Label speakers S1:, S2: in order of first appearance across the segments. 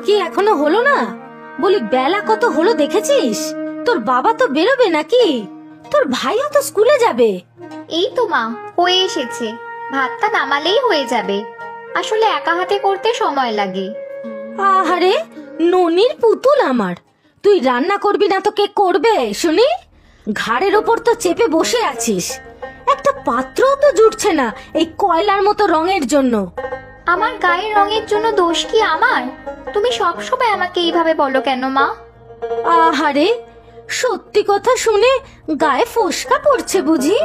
S1: কি এখনো হলো না? বলি বেলা কত হলো দেখেছিস? তোর বাবা তো বেরোবে নাকি? তোর ভাইও তো স্কুলে যাবে।
S2: এই তো মা, হয়ে এসেছে। ভাতটা নামালেই হয়ে যাবে। আসলে একা হাতে করতে সময় লাগে।
S1: আহারে ননির পুতুল আমার, তুই রান্না করবি না তো কে করবে শুনি? ঘাড়ের ওপর তো চেপে বসে আছিস, একটা পাত্রও তো জুটছে না এই কয়লার মতো রঙের জন্য।
S2: আমার গায়ের রঙের জন্য দোষ কি আমার? তুমি সবসময় আমাকে এইভাবে বলো কেন মা?
S1: আহারে সত্যি কথা শুনে গায়ে ফোসকা পড়ছে বুঝি?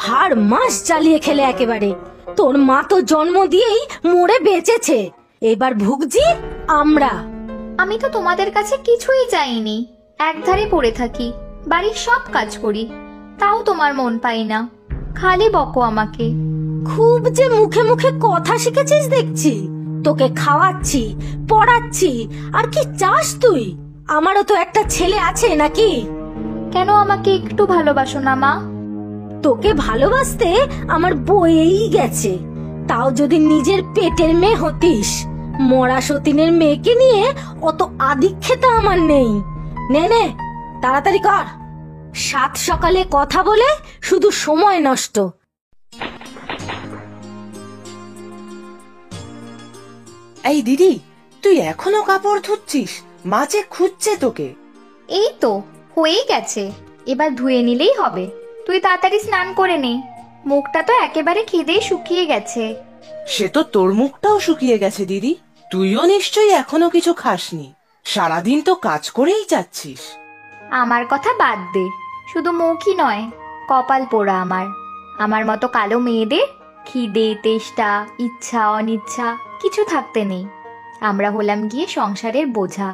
S1: হাড় মাস জ্বালিয়ে খেলে একেবারে। তোর মা তো জন্ম দিয়েই মরে বেঁচেছে, এবার ভুগছি আমরা।
S2: আমি তো তোমাদের কাছে কিছুই চাইনি, একধারে পড়ে থাকি, বাড়ির সব কাজ করি, তাও তোমার মন পাই না, খালি বকো আমাকে।
S1: খুব যে মুখে মুখে কথা শিখেছিস দেখছি। তোকে খাওয়াচ্ছি, পড়াচ্ছি, আর কি চাস তুই? আমারও তো একটা ছেলে আছে নাকি?
S2: কেন আমাকে একটু ভালোবাসো না মা?
S1: তোকে ভালোবাসতে আমার বয়েই গেছে। তাও যদি নিজের পেটের মেয়ে হতিস, মরা সতীনের মেয়েকে নিয়ে অত আদিক্ষেতা আমার নেই। নে নে তাড়াতাড়ি কর, সাত সকালে কথা বলে শুধু সময় নষ্ট।
S3: এই দিদি, তুই এখনো কাপড় ধুচ্ছিস? মা যে খুঁজছে তোকে।
S2: এই তো হয়েই গেছে, এবার ধুয়ে নিলেই হবে। তুই তাড়াতাড়ি স্নান করে নে, মুখটা তো একেবারে খিদেই শুকিয়ে গেছে।
S3: সে তো তোর মুখটাও শুকিয়ে গেছে দিদি। তুইও নিশ্চয়ই এখনো কিছু খাসনি, সারাদিন তো কাজ করেই যাচ্ছিস।
S2: আমার কথা বাদ দে, শুধু মুখই নয়, কপাল পোড়া আমার। আমার মতো কালো মেয়েদের খিদে, তেষ্টা, ইচ্ছা, অনিচ্ছা কিছু থাকতে নেই। আমরা হলাম গিয়ে সংসারের বোঝা।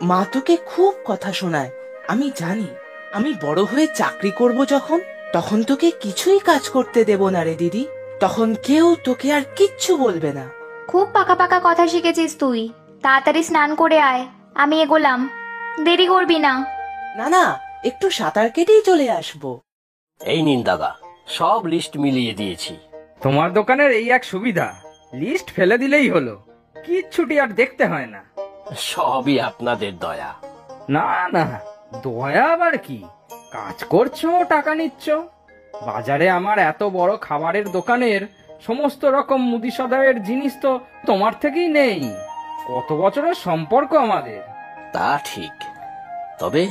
S3: মা তোকে খুব কথা শোনায়, আমি জানি। আমি বড় হয়ে চাকরি করব যখন, তখন তোকে কিছুই কাজ করতে দেব না রে দিদি। তখন কেউ তোকে আর কিচ্ছু বলবে না।
S2: খুব পাকা পাকা কথা শিখেছিস তুই। তাড়াতাড়ি স্নান করে আয়, আমি এগোলাম। দেরি করবি না।
S3: না না, একটু সাঁতার কেটেই চলে আসবো।
S4: এই নিন দাদা, সব লিস্ট মিলিয়ে দিয়েছি।
S5: তোমার দোকানের এই এক সুবিধা, লিস্ট ফেলে দিলেই হলো, কিচ্ছুটি আর দেখতে হয় না।
S4: সবই আপনাদের দয়া।
S5: না না, দয়া আবার কি? কাজ করছো, টাকা নিচ্ছ। বাজারে আমার এত বড় খাবারের দোকানের সমস্ত রকম মুদি সদাইয়ের জিনিস তো তোমার থেকেই নেই। কত বছরের সম্পর্ক আমাদের।
S4: তা ঠিক, তবে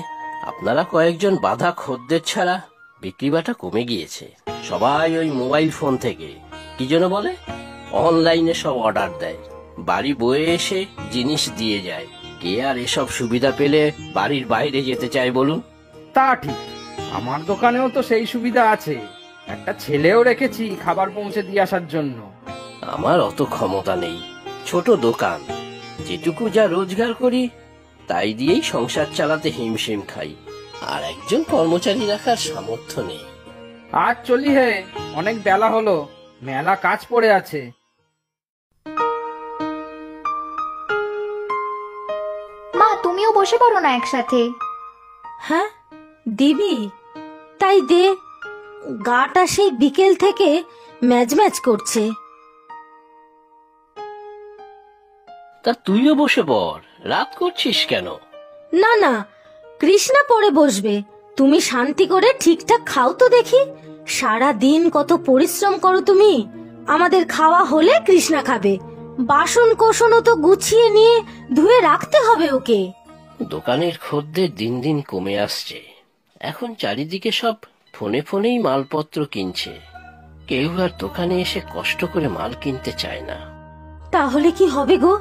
S4: আপনারা কয়েকজন বাধা খদ্দের ছাড়া বিক্রিবাটা কমে গিয়েছে। সবাই ওই মোবাইল ফোন থেকে কি যেন বলে, অনলাইনে সব অর্ডার দেয়, বাড়ি বয়ে এসে জিনিস দিয়ে যায়। কে আর এসব সুবিধা পেলে বাড়ির বাইরে যেতে চায় বলুন?
S5: তা ঠিক, আমার দোকানেও তো সেই সুবিধা আছে। একটা ছেলেও রেখেছি খাবার পৌঁছে দিয়ে আসার জন্য।
S4: আমার অত ক্ষমতা নেই, ছোট দোকান, যেটুকু যা রোজগার করি তাই দিয়েই সংসার চালাতে হিমশিম খাই। আর একজন কর্মচারী রাখার সামর্থ্য নেই।
S5: আজ চলি হে, অনেক বেলা হলো, মেলা কাজ পড়ে আছে।
S2: মা, তুমিও বসে পড়ো না একসাথে।
S1: হ্যাঁ দিবি, তাই দে। গাটা সেই বিকেল থেকে ম্যাজ ম্যাজ করছে।
S4: তা তুইও বসে পড়, রাত করছিস কেন?
S1: না না, কৃষ্ণা পরে বসবে। তুমি শান্তি করে ঠিকঠাক খাও তো দেখি। সারা দিন কত পরিশ্রম করো তুমি। আমাদের খাওয়া হলে কৃষ্ণা খাবে। বাসন কোসনও তো গুছিয়ে নিয়ে ধুয়ে রাখতে হবে ওকে।
S4: দোকানের খদ্দের দিন দিন কমে আসছে। এখন চারিদিকে সব ফোনে ফোনেই মালপত্র কিনছে, কেউ আর দোকানে এসে কষ্ট করে মাল কিনতে চায় না।
S1: তাহলে কি হবে গো?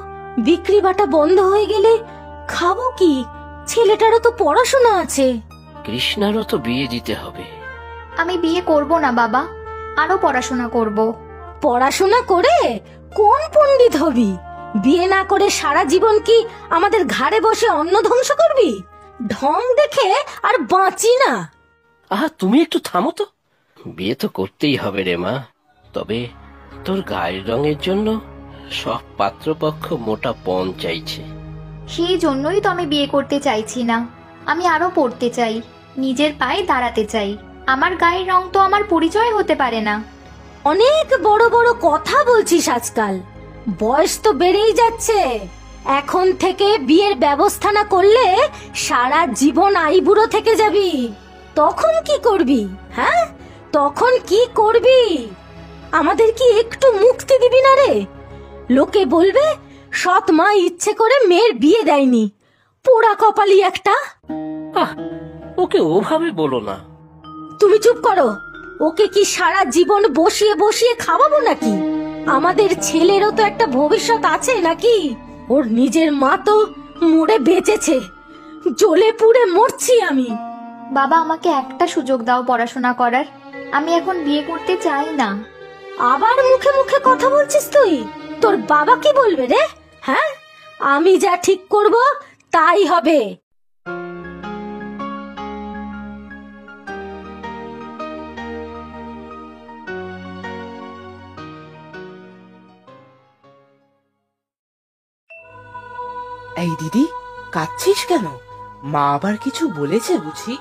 S1: বিক্রি বাটা বন্ধ হয়ে গেলে খাবো কি? ছেলেটারও তো পড়াশোনা আছে।
S4: কৃষ্ণারও তো বিয়ে দিতে হবে।
S2: আমি বিয়ে করব না বাবা, আরো পড়াশোনা করব।
S1: পড়াশোনা করে কোন পণ্ডিত হবি? বিয়ে না করে সারা জীবন কি আমাদের ঘাড়ে বসে অন্ন ধ্বংস করবি? ঢং দেখে আর বাঁচি না।
S4: আহা, তুমি একটু থামো তো। বিয়ে তো করতেই হবে রে মা, তবে তোর গায়ের রঙের জন্য সব পাত্রপক্ষ মোটা পণ চাইছে।
S2: সেই জন্যই তো আমি বিয়ে করতে চাইছি না। আমি আরো পড়তে চাই, নিজের পায়ে দাঁড়াতে চাই। আমার গায়ের রং তো আমার পরিচয় হতে পারে না।
S1: অনেক বড় বড় কথা বলছিস আজকাল, বয়স তো বেড়েই যাচ্ছে। এখন থেকে বিয়ের ব্যবস্থা না করলে সারা জীবন আইবুড়ো থেকে যাবি। তখন কি করবি? হ্যাঁ, তখন কি করবি? আমাদের কি একটু মুক্তি দিবি না রে? লোকে বলবে সৎ মা ইচ্ছে করে মেয়ের বিয়ে দেয়নি, পোড়া কপালি একটা।
S4: আহ, ওকে ওভাবে বলো না।
S1: তুমি চুপ করো। ওকে কি সারা জীবন বসিয়ে বসিয়ে খাওয়াবো নাকি? আমাদের ছেলেরও তো একটা ভবিষ্যৎ আছে নাকি? ওর নিজের মা তো মরে বেঁচেছে, জ্বলে পুড়ে মরছি আমি।
S2: বাবা, আমাকে একটা সুযোগ দাও পড়াশোনা করার। আমি এখন বিয়ে করতে চাই না।
S1: আবার মুখে মুখে কথা বলছিস তুই? তোর বাবা কি বলবে রে? হ্যাঁ, আমি যা ঠিক করব তাই হবে।
S3: এই দিদি, কাঁদছিস কেন? মা আবার কিছু বলেছে বুঝি?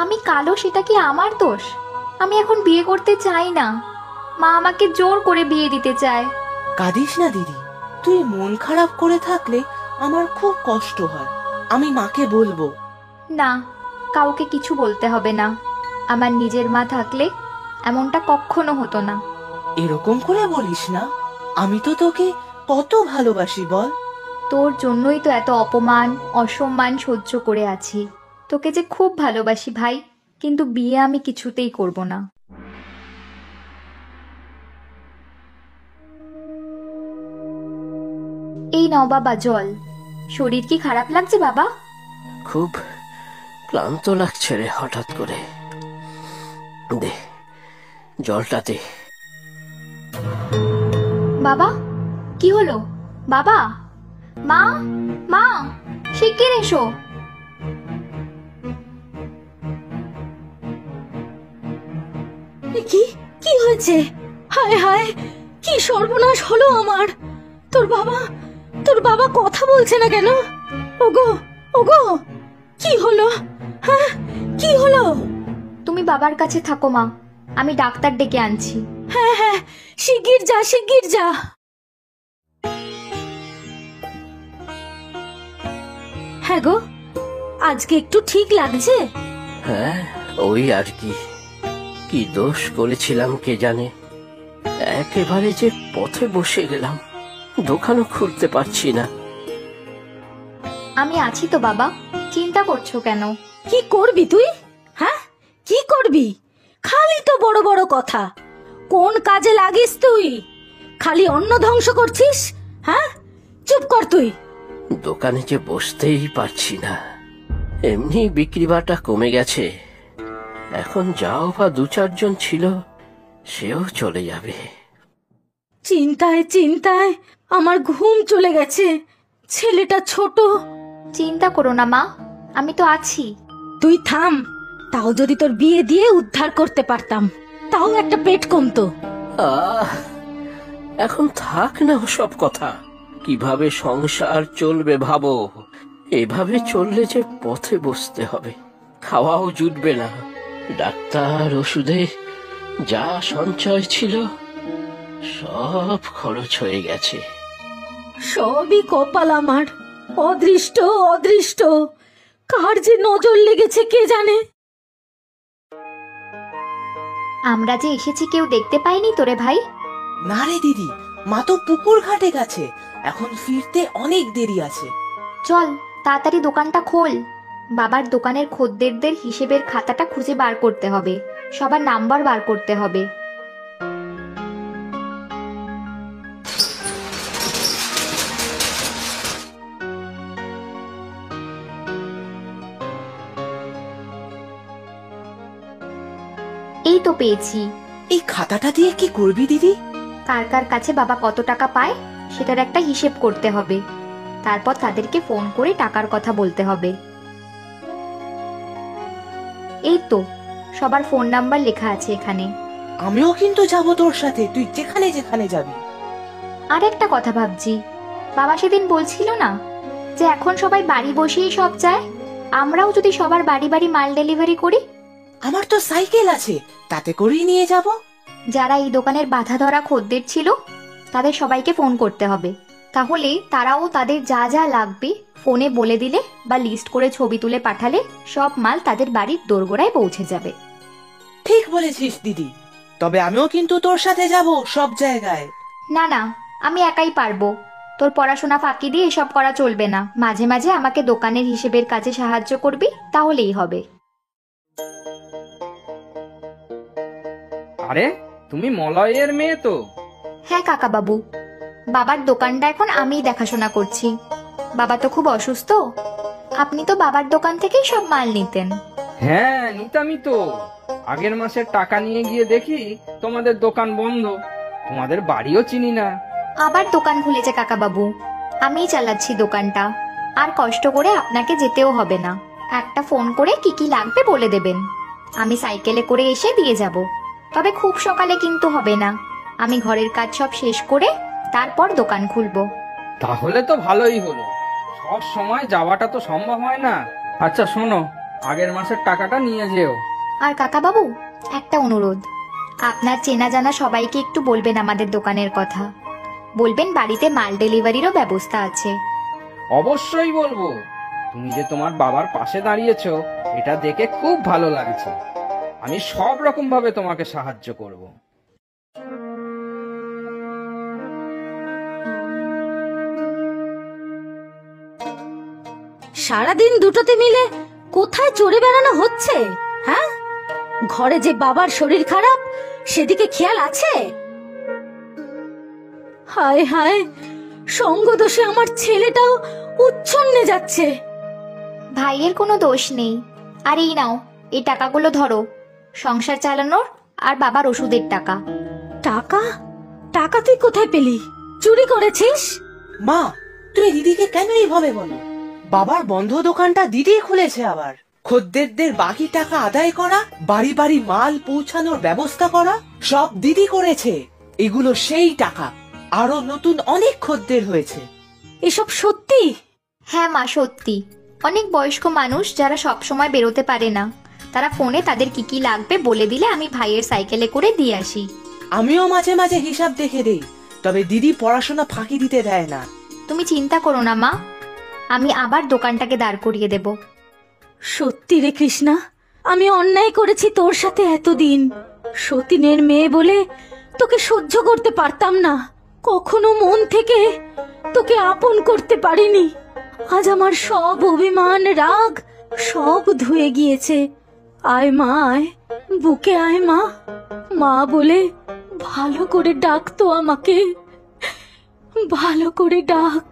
S2: আমি কালো, সেটা কি আমার দোষ? আমি এখন বিয়ে করতে চাই না। মা আমাকে জোর করে বিয়ে দিতে চায়।
S3: কাঁদিস না দিদি, তুই মন খারাপ করে থাকলে আমার খুব কষ্ট হয়। আমি মাকে বলবো।
S2: না, কাউকে কিছু বলতে হবে না। আমার নিজের মা থাকলে এমনটা কখনো হতো না।
S3: এরকম করে বলিস না, আমি তো তোকে কত ভালোবাসি বল।
S2: তোর জন্যই তো এত অপমান অসম্মান সহ্য করে আছি। তোকে যে খুব ভালোবাসি ভাই, কিন্তু বিয়ে আমি কিছুতেই করব না। এই নাও বাবা জল। শরীর কি খারাপ লাগছে বাবা?
S4: খুব ক্লান্ত লাগছে রে হঠাৎ করে। দে জলটা দে।
S2: বাবা, কি হলো? বাবা, মা, মা, শিগগির এসো।
S1: কি কি হয়েছে? হায় হায়, কি সর্বনাশ হলো আমার! তোর বাবা কথা বলছে না কেন? ওগো, ওগো, কি হলো? হ্যাঁ, কি হলো?
S2: তুমি বাবার কাছে থাকো মা, আমি ডাক্তার ডেকে আনছি।
S1: হ্যাঁ হ্যাঁ, শিগগির যা, শিগগির যা। হ্যাঁ গো, আজকে একটু ঠিক লাগছে।
S4: হ্যাঁ, ওই আর কি। কি দোষ করেছিলাম কে জানে। একেবারে যে পথে বসে গেলাম, দোকানও খুলতে পারছি না।
S2: আমি আছি তো বাবা, চিন্তা করছো কেন?
S1: কি করবি তুই? হ্যাঁ, কি করবি? খালি তো বড় বড় কথা। কোন কাজে লাগিস তুই? খালি অন্ন ধ্বংস করছিস। হ্যাঁ, চুপ কর তুই।
S4: দোকানে যে বসতেই পারছি না। এমনি বিক্রি বাটা কমে গেছে। এখন যাও বা দু চারজন ছিল, সেও চলে যাবে।
S1: চিন্তায় চিন্তায় আমার ঘুম চলে গেছে। ছেলেটা ছোট।
S2: চিন্তা করো না মা, আমি তো আছি।
S1: তুই থাম। তাও যদি তোর বিয়ে দিয়ে উদ্ধার করতে পারতাম, তাও একটা পেট কমতো।
S4: আহ, এখন থাক না সব কথা। কিভাবে সংসার চলবে ভাবো। এভাবে চললে যে পথে বসতে হবে, খাওয়াও জুটবে না। ডাক্তার, ওষুধে যা সঞ্চয় ছিল সব খরচ হয়ে গেছে।
S1: সবই কপাল আমার। অদৃষ্ট, অদৃষ্ট। কার যে নজর লেগেছে কে জানে।
S2: আমরা যে এসেছি কেউ দেখতে পাইনি তোরে ভাই?
S3: না রে দিদি, মা তো পুকুর ঘাটে গেছে। এখন ফিরতে অনেক দেরি আছে।
S2: চল তাড়াতাড়ি দোকানটা খোল। বাবার দোকানের খদ্দেরদের হিসেবের খাতাটা খুঁজে বার করতে হবে, সবার নাম্বার বার করতে হবে। এই তো পেয়েছি।
S3: এই খাতাটা দিয়ে কি করবি দিদি?
S2: কার কার কাছে বাবা কত টাকা পায় সেটার একটা হিসেব করতে হবে। তারপর তাদেরকে ফোন করে টাকার কথা বলতে হবে। এই তো সবার ফোন নাম্বার লেখা আছে এখানে।
S3: আমিও কিন্তু যাব তোর সাথে, তুই যেখানে যেখানে যাবি।
S2: আর একটা কথা ভাবছি, বাবা সেদিন বলছিল না যে এখন সবাই বাড়ি বসেই সব চায়? আমরাও যদি সবার বাড়ি বাড়ি মাল ডেলিভারি করি?
S3: আমার তো সাইকেল আছে, তাতে করেই নিয়ে যাব।
S2: যারা এই দোকানের বাধা ধরা খদ্দের ছিল তাদের সবাইকে ফোন করতে হবে। তাহলে তারাও তাদের যা যা লাগবে ফোনে বলে দিলে বা লিস্ট করে ছবি তুলে পাঠালে সব মাল তাদের বাড়ির দোরগোড়ায় পৌঁছে যাবে।
S3: ঠিক বলেছিস দিদি, তবে আমিও কিন্তু তোর সাথে যাব সব জায়গায়।
S2: না না, আমি একাই পারবো। তোর পড়াশোনা ফাঁকি দিয়ে এসব করা চলবে না। মাঝে মাঝে আমাকে দোকানের হিসেবের কাজে সাহায্য করবি, তাহলেই হবে।
S5: আরে তুমি মলয়ের মেয়ে তো?
S2: হ্যাঁ কাকা বাবু, বাবার দোকানটা এখন আমিই দেখাশোনা করছি। বাবা তো খুব অসুস্থ। আপনি তো বাবার দোকান থেকেই সব মাল নিতেন।
S5: হ্যাঁ নিতামই তো। আগের মাসের টাকা নিয়ে গিয়ে দেখি তোমাদের দোকান বন্ধ, তোমাদের বাড়িও চিনি না।
S2: আবার দোকান খুলেছে কাকা বাবু, আমিই চালাচ্ছি দোকানটা। আর কষ্ট করে আপনাকে যেতেও হবে না। একটা ফোন করে কি কি লাগবে বলে দেবেন, আমি সাইকেলে করে এসে দিয়ে যাব। তবে খুব সকালে কিন্তু হবে না, আমি ঘরের কাজ সব শেষ করে তারপর দোকান খুলবো।
S5: তাহলে তো ভালোই হলো, সব সময় যাওয়াটা তো সম্ভব হয় না। আচ্ছা শোনো, আগের মাসের টাকাটা নিয়ে যেও।
S2: আর কাকা বাবু, একটা অনুরোধ, আপনার চেনা জানা সবাইকে একটু বলবেন আমাদের দোকানের কথা। বলবেন বাড়িতে মাল ডেলিভারিরও ব্যবস্থা আছে।
S5: অবশ্যই বলবো। তুমি যে তোমার বাবার পাশে দাঁড়িয়েছো এটা দেখে খুব ভালো লাগছে। আমি সব রকম ভাবে তোমাকে সাহায্য করব।
S1: সারাদিন দুটোতে মিলে কোথায় চড়ে বেড়ানো হচ্ছে? হ্যাঁ, ঘরে যে বাবার শরীর খারাপ সেদিকে খেয়াল আছে? হায় হায়, সঙ্গ দোষে আমার ছেলেটাও উচ্ছন্নে যাচ্ছে।
S2: ভাইয়ের কোনো দোষ নেই। আর এই নাও, এই টাকাগুলো ধরো, সংসার চালানোর আর বাবার ওষুধের টাকা।
S1: টাকা? টাকা তুই কোথায় পেলি? চুরি করেছিস?
S3: মা, তুই দিদিকে কেন এইভাবে বলো? বাবার বন্ধ দোকানটা দিদি খুলেছে আবার। খদ্দেরদের বাকি টাকা আদায় করা, বাড়ি বাড়ি মাল পৌঁছানোর ব্যবস্থা করা, সব দিদি করেছে। এগুলো সেই টাকা। আরো নতুন অনেক খদ্দের হয়েছে।
S1: এসব সত্যি?
S2: হ্যাঁ মা, সত্যি। অনেক বয়স্ক মানুষ যারা সব সময় বেরোতে পারে না, তারা ফোনে তাদের কি কি লাগবে বলে দিলে আমি ভাইয়ের সাইকেলে করে দিয়ে আসি।
S3: আমিও মাঝে মাঝে হিসাব দেখে দেই, তবে দিদি পড়াশোনা ফাঁকি দিতে দেয় না।
S2: তুমি চিন্তা করো না মা, আমি আবার দোকানটাকে দাঁড় করিয়ে দেব।
S1: সত্যি রে কৃষ্ণা, আমি অন্যায় করেছি তোর সাথে এতদিন। সতীনের মেয়ে বলে তোকে সহ্য করতে পারতাম না, কখনো মন থেকে তোকে আপন করতে পারিনি। আজ আমার সব অভিমান রাগ সব ধুয়ে গিয়েছে। আয় মা, আয়, বুকে আয় মা। মা বলে ভালো করে ডাকতো আমাকে, ভালো করে ডাক।